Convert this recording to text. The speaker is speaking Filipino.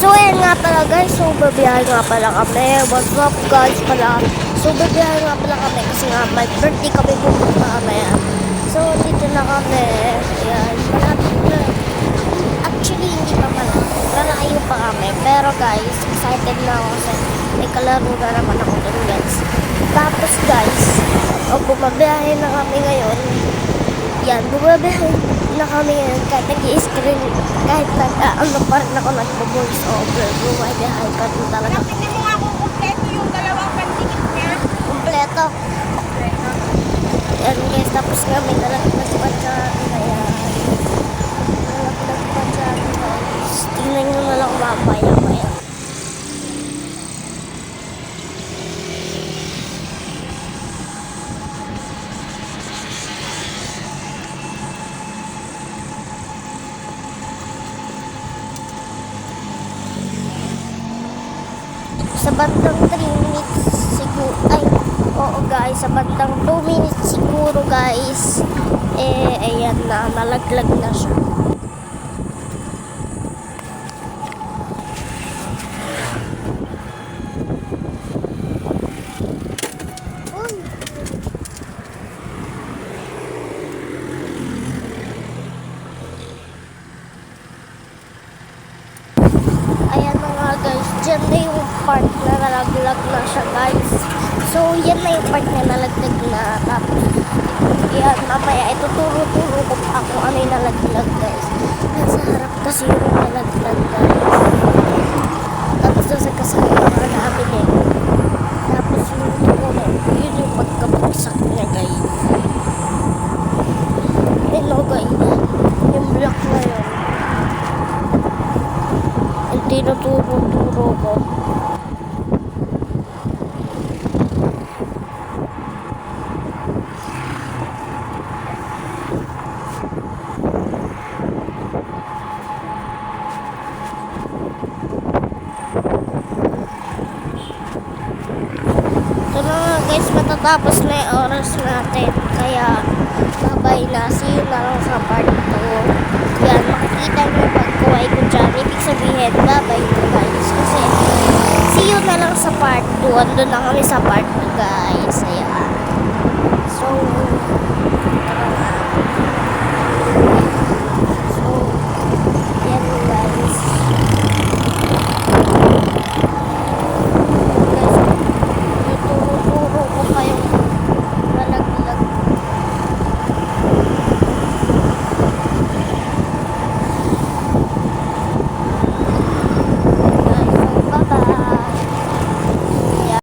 So ayan nga pala guys, so babiyahe nga pala kami. What's up guys pala? So babiyahe nga pala kami kasi nga may birthday kami pupunta kami. So dito na kami. Ayan, malapit na. Actually hindi pa malapit. Malayo pa kami. Pero guys, excited na ako kasi may kalaro na naman ako dun guys. Tapos guys, bumabiyahe na kami ngayon. Yan, bumabiyahe na kami ngayon kahit nag-i-screen, kahit ano pa rin ako nagpo-voice over. Bumabiyahe pa rin talaga. Tingnan mo nga kung kumpleto yung dalawang pandikit niya. Kompleto. Yan guys, tapos nga may nalaglag pa dyan. Kaya, nalaglag pa dyan guys. Tingnan nyo na lang mamaya-maya. Sa bandang 3 minutes siguro, ay, oo guys, sa bandang 2 minutes siguro guys, ayan na, nalaglag na siya. Uy. Ayan na nga guys, dyan na yung part na nalaglag na siya guys. So yan na yung part na nalaglag na. Tapos yan, mamaya ituturo-turo ko pa kung ano yung nalaglag guys. Nasa harap kasi yung nalaglag guys. Tapos nasa kasama namin eh. Tapos yung tukunan, yun yung pagkabagsak niya guys. Hello guys, yung block na yun. Tinuturo-turo ko. So na nga guys, matatapos na yung oras natin. Kaya, bye na. See you na lang sa part 2. Yan, makikita nyo pagkuhay ko dyan. Ibig sabihin, bye na guys. Kasi, see you na lang sa part 2. Andun na kami sa part 2 guys. Ayan.